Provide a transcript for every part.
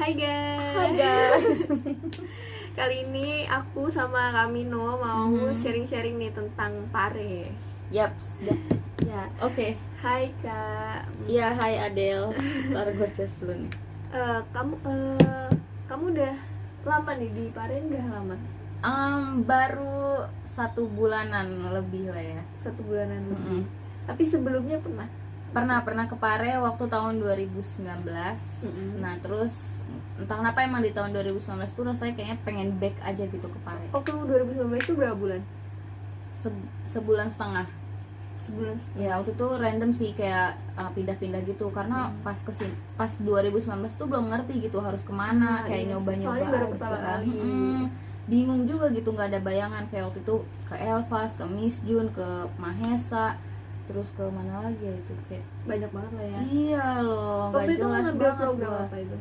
Hai Hai guys. guys. Kali ini aku sama Kak Mino mau sharing-sharing nih tentang pare. Yap, sudah. Ya. Oke. Hai Kak. Iya, hai Adele. Ntar gue cas dulu nih. Kamu udah lama nih di pare, udah lama? Baru 1 bulanan lebih lah ya. 1 bulanan lebih. Tapi sebelumnya pernah? Pernah ke Pare waktu tahun 2019. Nah terus entah kenapa emang di tahun 2019 tuh rasanya kayaknya pengen back aja gitu ke Pare. Oh, kamu 2019 itu berapa bulan? Sebulan setengah. Sebulan setengah. Ya waktu itu random sih kayak pindah-pindah gitu karena pas 2019 tuh belum ngerti gitu harus kemana, kayak iya, nyoba-nyoba soalnya baru aja. pertama kali. Bingung juga gitu, nggak ada bayangan. Kayak waktu itu ke Elvas, ke Miss Jun, ke Mahesa, terus ke mana lagi ya, itu kayak Banyak banget lah ya. iya loh, nggak Waktu itu jelas ngambil banget program gua. apa itu?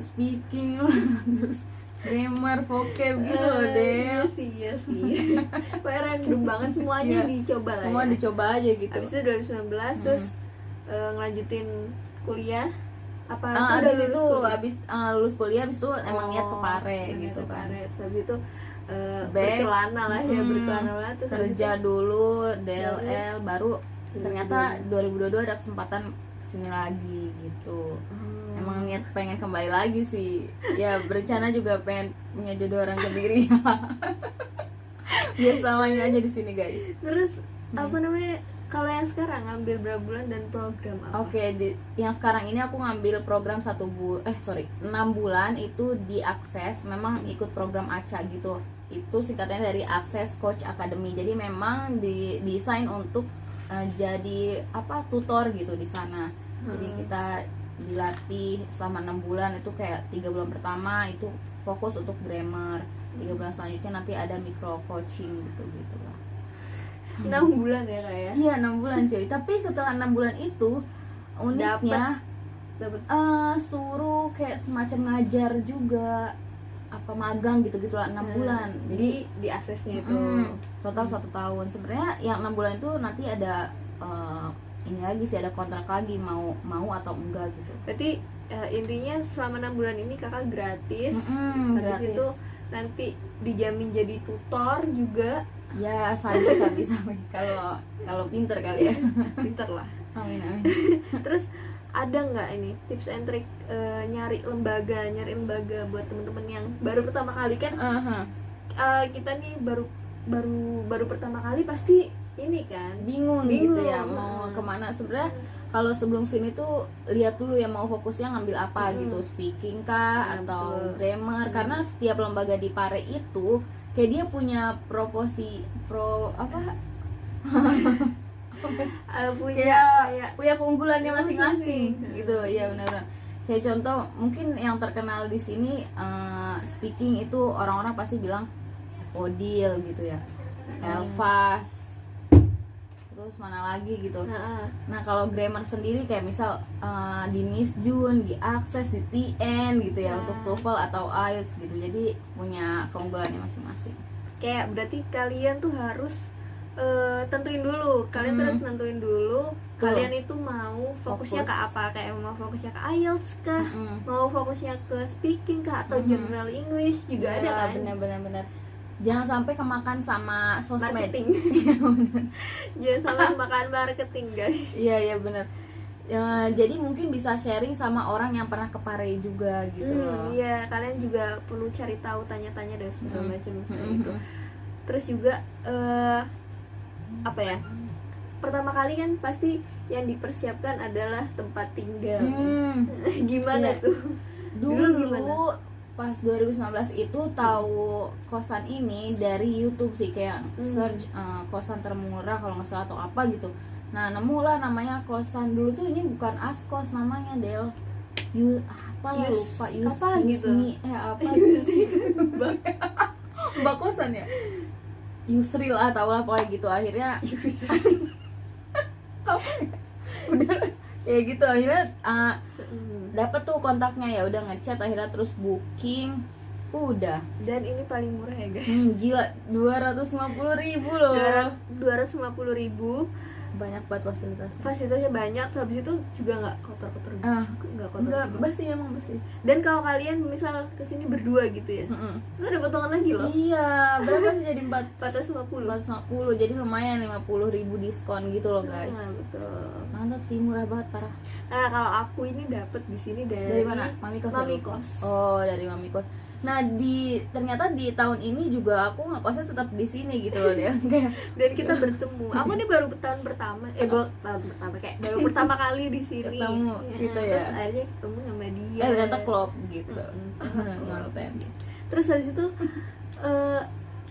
Speaking terus grammar, vocab gitu loh Del. Iya sih. Kayak random banget semuanya Iya. dicoba lah Semua ya. dicoba aja gitu. Habis itu 2019 terus ngelanjutin kuliah apa Abis itu kuliah? abis lulus kuliah abis itu emang niat ke Pare niat gitu ke kan. Pare. Terus habis itu Back. berkelana lah ya, berkelana lah terus habis Kerja itu, dulu DLL baru ternyata 2022 ada kesempatan kesini lagi gitu. Emang niat pengen kembali lagi sih. Ya berencana juga pengen punya jodoh orang Kediri. Biar selamanya aja di sini guys. terus apa namanya, kalau yang sekarang ngambil berapa bulan dan program apa? Oke, yang sekarang ini aku ngambil program 6 bulan itu di Akses. Memang ikut program ACA gitu. Itu singkatnya dari Akses Coach Academy. Jadi memang didesain untuk jadi tutor gitu di sana. Jadi kita dilatih selama 6 bulan, itu kayak 3 bulan pertama itu fokus untuk grammar, 3 bulan selanjutnya nanti ada micro coaching gitu lah. 6 bulan ya Kak ya? Iya 6 bulan cuy. Tapi setelah 6 bulan itu uniknya Dapat suruh kayak semacam ngajar juga, apa magang gitu lah 6 bulan. Jadi di aksesnya itu total 1 tahun. Sebenarnya yang 6 bulan itu nanti ada ini lagi sih, ada kontrak lagi mau atau enggak gitu. berarti intinya selama 6 bulan ini kakak gratis. Habis Gratis. itu nanti dijamin jadi tutor juga. Ya sabi kalau pinter kali ya. Pinter lah. Amin. Terus ada nggak ini tips and trick nyari lembaga buat temen-temen yang baru pertama kali kan? Kita nih baru pertama kali pasti ini kan bingung gitu ya mau kemana. Sebenarnya kalau sebelum sini tuh lihat dulu ya mau fokusnya ngambil apa gitu, speaking kah atau grammar, karena setiap lembaga di Pare itu kayak dia punya punya keunggulannya masing-masing gitu ya. Benar. Kayak contoh mungkin yang terkenal di sini speaking itu orang-orang pasti bilang Odil gitu ya, Elvas, terus mana lagi gitu. Nah kalau grammar sendiri kayak misal di Miss Jun, di Akses, di TN gitu ya, untuk TOEFL atau IELTS gitu. Jadi punya keunggulannya masing-masing. Kayak berarti kalian tuh harus tentuin dulu, harus nentuin dulu kalian itu mau fokusnya ke apa, kayak mau fokusnya ke IELTS kah, mau fokusnya ke speaking kah, atau general English juga ada kan? Benar. Jangan sampai kemakan sama sosmed. Marketing. Jangan sampai makan marketing guys. Iya benar. Ya, jadi mungkin bisa sharing sama orang yang pernah ke Pare juga gitu loh. Iya, kalian juga perlu cari tahu, tanya-tanya dan segala macam itu. Terus juga apa ya? Pertama kali kan pasti yang dipersiapkan adalah tempat tinggal. Gimana tuh? Dulu gimana? Pas 2019 itu tahu kosan ini dari YouTube sih, kayak search kosan termurah kalau nggak salah atau apa gitu. Nah nemu lah namanya kosan. Dulu tuh ini bukan Askos namanya Del, lupa apa gitu? Mbak kosan ya, Yusril atau lah pokoknya gitu. Akhirnya apa ya? Udah ya gitu akhirnya dapat tuh kontaknya, ya udah ngechat, akhirnya terus booking udah. Dan ini paling murah ya guys. Gila 250.000 loh. 250.000 banyak banget fasilitasnya banyak, terus habis itu juga nggak kotor-kotor gitu. Nggak kotor, nggak bersih, emang bersih. Dan kalau kalian misal kesini berdua gitu ya, itu ada potongan lagi loh. Iya, berapa sih jadi 450, jadi lumayan 50.000 diskon gitu loh guys. Betul, mantap sih, murah banget parah. Nah kalau aku ini dapet di sini dari mana? Mami kos. Oh, dari Mami kos. Nah, ternyata di tahun ini juga aku ngekosnya tetap di sini gitu loh dia. Dan kita bertemu. Aku ini baru tahun pertama, kayak baru pertama kali di sini. Ketemu gitu ya. Terus akhirnya ketemu sama dia. Ternyata klop gitu. Ngonten. Terus habis itu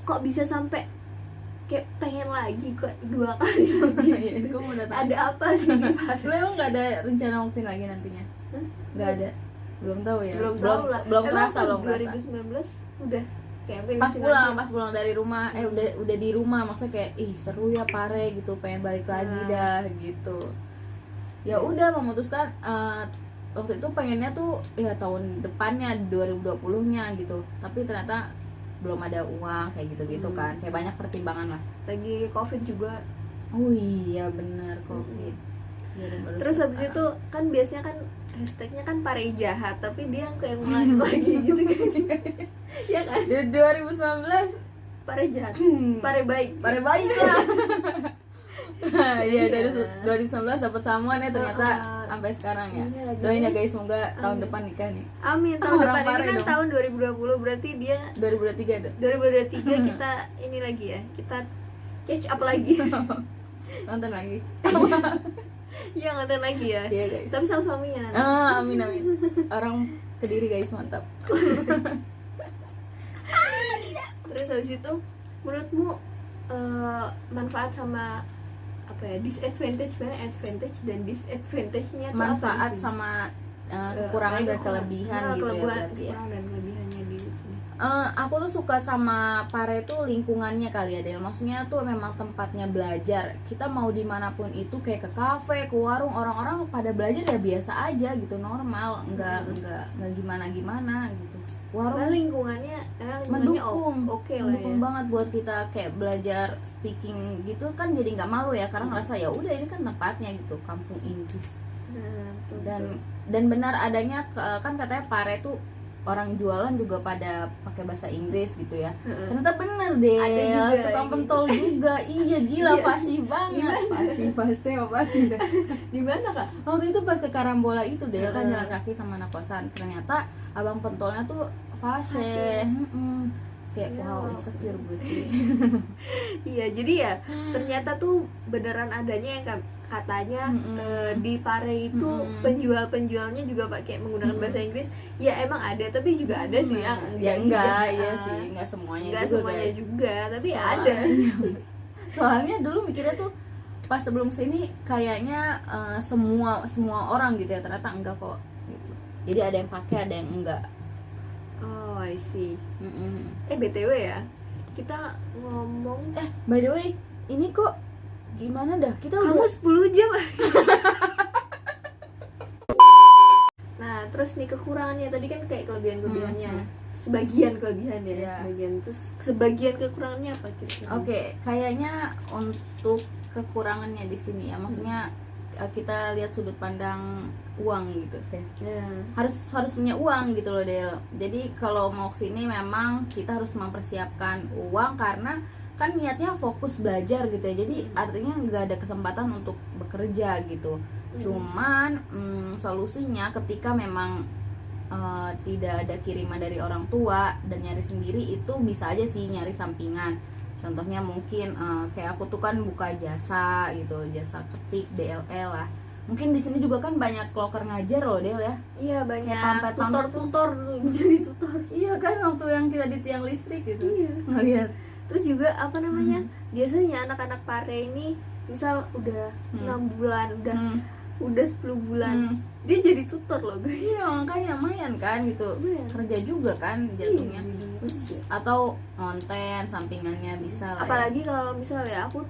kok bisa sampai kayak pengen lagi kok 2 kali lagi. Gue mau datang. Ada apa sih di Lo emang nggak ada rencana mau kesini lagi nantinya? Nggak ada. Belum tahu ya. Belum kerasa 2019 udah kayak pas pulang dari rumah udah di rumah, maksudnya kayak seru ya Pare gitu, pengen balik lagi dah gitu. Ya udah memutuskan waktu itu pengennya tuh ya tahun depannya 2020-nya gitu, tapi ternyata belum ada uang kayak gitu kan, kayak banyak pertimbangan lah, lagi Covid juga. Oh iya bener, Covid. Terus habis itu kan biasanya kan hashtagnya kan Pare jahat, tapi dia kayak ngulangi lagi gitu kan. Ya kan? 2019 Pare jahat, Pare baik lah. Iya, dari 2019 dapat samuan ya ternyata sampai sekarang ya. Doain ya guys, semoga tahun depan nikah nih. Amin. Tahun depan ini kan tahun 2020, berarti dia 2023 ada. 2023 kita ini lagi ya, kita catch up lagi. Nonton lagi. Iya, nonton lagi ya. Iya guys. Tapi sama suaminya nanti. Amin. Orang Kediri guys, mantap. Terus habis itu menurutmu manfaat sama apa ya, advantage dan disadvantage-nya tuh manfaat apa sama kekurangan dan kelebihan gitu ya berarti ya. Kekurangan dan kelebihannya di sini. Aku tuh suka sama Pare tuh lingkungannya kali ya Del, maksudnya tuh memang tempatnya belajar. Kita mau dimanapun itu, kayak ke kafe, ke warung, orang-orang pada belajar ya biasa aja gitu, normal, nggak gimana gitu. Warung lingkungannya mendukung, mendukung banget buat kita kayak belajar speaking gitu kan, jadi nggak malu ya, karena ngerasa ya udah ini kan tempatnya gitu, kampung Inggris. Dan benar adanya kan katanya Pare tuh orang jualan juga pada pakai bahasa Inggris gitu ya. Ternyata bener deh, tukang pentol juga. Iya gila, fasih banget. Fasih. Di mana Kak? Waktu itu pas ke Karambola itu deh, kan jalan kaki sama anak kosan. Ternyata abang pentolnya tuh fasih. Kayak wow, insecure gue. Iya, jadi ya ternyata tuh beneran adanya yang katanya di Pare itu penjualnya juga pakai menggunakan bahasa Inggris. Ya emang ada, tapi juga ada sih yang enggak semuanya juga, tapi ada. Soalnya dulu mikirnya tuh pas sebelum sini kayaknya semua orang gitu ya, ternyata enggak kok gitu. Jadi ada yang pakai, ada yang enggak. Oh, I see. BTW ya, kita ngomong by the way, ini kok gimana dah? Kita kamu udah 10 jam. Nah, terus nih kekurangannya tadi kan kayak kelebihannya. Sebagian kelebihannya, sebagian kekurangannya apa kira-kira? Oke, kayaknya untuk kekurangannya di sini ya, maksudnya kita lihat sudut pandang uang gitu, harus punya uang gitu loh Del. Jadi kalau mau kesini memang kita harus mempersiapkan uang, karena kan niatnya fokus belajar gitu ya, jadi artinya nggak ada kesempatan untuk bekerja gitu. Cuman solusinya ketika memang tidak ada kiriman dari orang tua dan nyari sendiri, itu bisa aja sih nyari sampingan. Contohnya mungkin kayak aku tuh kan buka jasa gitu, jasa ketik, DLL lah. Mungkin di sini juga kan banyak loker ngajar loh Del ya. Iya, banyak tutor jadi tutor. Iya kan, waktu yang kita di tiang listrik gitu. Iya. Ngeliat. Terus juga apa namanya? Biasanya anak-anak Pare ini misal udah 6 bulan, udah 10 bulan, dia jadi tutor loh guys. Iya, makanya lumayan kan gitu. Kerja juga kan jatuhnya. Terus atau konten sampingannya bisa lah. Apalagi kalau misalnya aku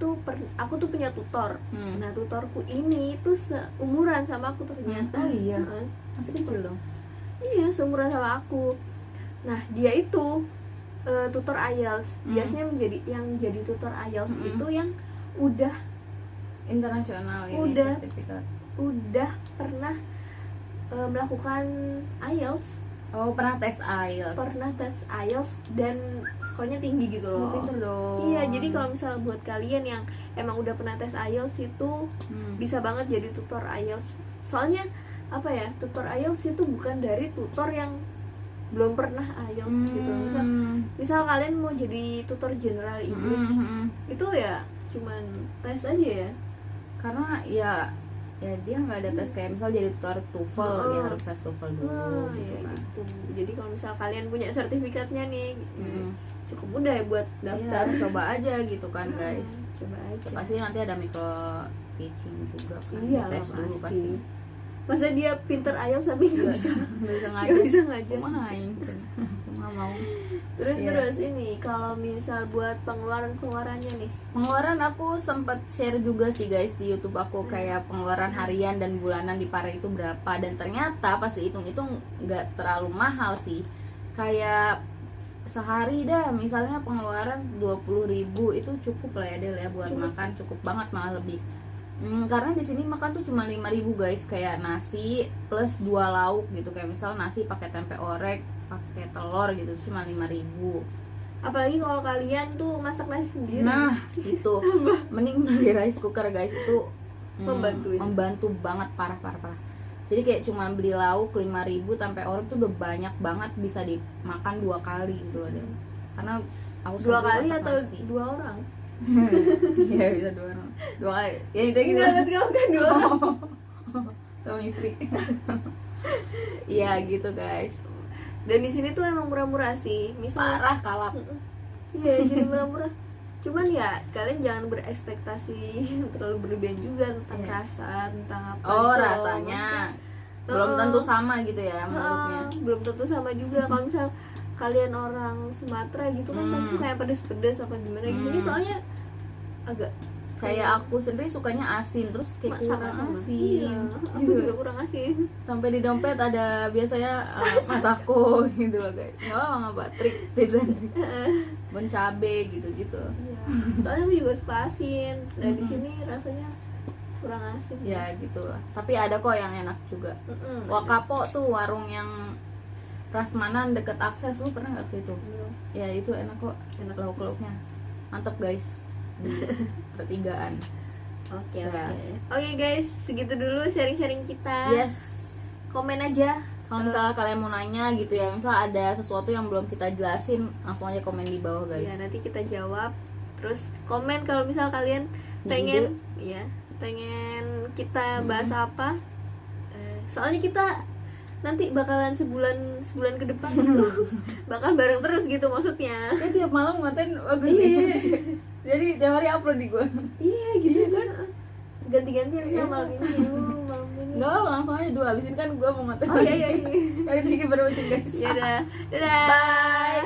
tuh punya tutor. Nah, tutorku ini tuh seumuran sama aku ternyata. Oh iya. Masih kecil dong. Iya, seumuran sama aku. Nah, dia itu tutor IELTS. Biasanya jadi tutor IELTS itu yang udah internasional ini Udah. sertifikat. Udah pernah melakukan IELTS, Pernah tes IELTS. Dan skornya tinggi gitu loh. Pinter dong. Iya, jadi kalau misalnya buat kalian yang emang udah pernah tes IELTS itu bisa banget jadi tutor IELTS. Soalnya apa ya, tutor IELTS itu bukan dari tutor yang belum pernah IELTS gitu. Misal kalian mau jadi tutor general English, itu ya cuman tes aja ya. Karena ya dia nggak ada tes kayak misal jadi tutor TOEFL, dia harus tes TOEFL dulu gitu ya, kan. gitu. Jadi kalau misal kalian punya sertifikatnya nih, cukup mudah ya buat daftar. Iya, coba aja gitu kan guys. Coba aja. Pasti nanti ada micro teaching juga kan. Iya, Tes dulu pasti. Masa dia pinter IELTS tapi nggak bisa nggak bisa ngajar. Main. Nggak mau. Terus ini kalau misal buat pengeluarannya nih. Pengeluaran aku sempat share juga sih guys di YouTube aku, kayak pengeluaran harian dan bulanan di Pare itu berapa, dan ternyata pas dihitung-hitung nggak terlalu mahal sih. Kayak sehari dah misalnya pengeluaran 20.000 itu cukup lah ya Del ya buat makan, cukup banget malah lebih. Karena di sini makan tuh cuma 5.000 guys, kayak nasi plus 2 lauk gitu, kayak misal nasi pakai tempe orek, pakai telur gitu cuma 5.000. Apalagi kalau kalian tuh masak nasi sendiri. Nah, itu mending beli rice cooker guys, itu membantu banget, parah. Jadi kayak cuma beli lauk 5.000, tempe orek tuh udah banyak banget, bisa dimakan 2 kali gitu loh Del. Karena aku 2 kali atau nasi. 2 orang? Iya bisa 2 orang. 2 kali. Ya itu gitu. Enggak kan 2 orang. Sama istri. Iya gitu guys. Dan di sini tuh emang murah-murah sih. Misal Parah kalap. Iya, jadi murah-murah. Cuman ya kalian jangan berekspektasi terlalu berlebihan juga tentang rasa, tentang apa. Rasanya belum tentu sama gitu ya menurutnya. Belum tentu sama juga. Kalau misal kalian orang Sumatera gitu kan tentu kayak pedes-pedes apa gimana gitu. Ini soalnya agak kayak aku sendiri sukanya asin, terus kayak kurang asin. Iya, aku juga kurang asin. Sampai di dompet ada biasanya masako gitu loh guys. Nggak apa-apa, tips and trik. Bon cabe gitu-gitu. Iya. Soalnya aku juga suka asin. Dan di sini rasanya kurang asin. Ya gitulah. Tapi ada kok yang enak juga. Wakapo tuh warung yang prasmanan deket akses, lu pernah nggak ke situ? Ya itu enak kok, lauk-lauknya mantap guys. Di pertigaan. Oke guys, segitu dulu sharing-sharing kita. Yes. Komen aja kalau misalnya kalian mau nanya gitu ya, misalnya ada sesuatu yang belum kita jelasin, langsung aja komen di bawah guys. Ya nanti kita jawab. Terus komen kalau misal kalian pengen pengen kita bahas apa. Soalnya kita nanti bakalan sebulan ke depan gitu. Bakal bareng terus gitu maksudnya. Ya tiap malam ngatain bagus. Jadi tiap hari upload di gua. Iya gitu kan. Ganti-gantian ya malam ini. Enggak apa, langsung aja dulu habisin kan gua mau ngatain. Oh iya. Kali ini baru baca guys. Ya udah. Dadah. Bye.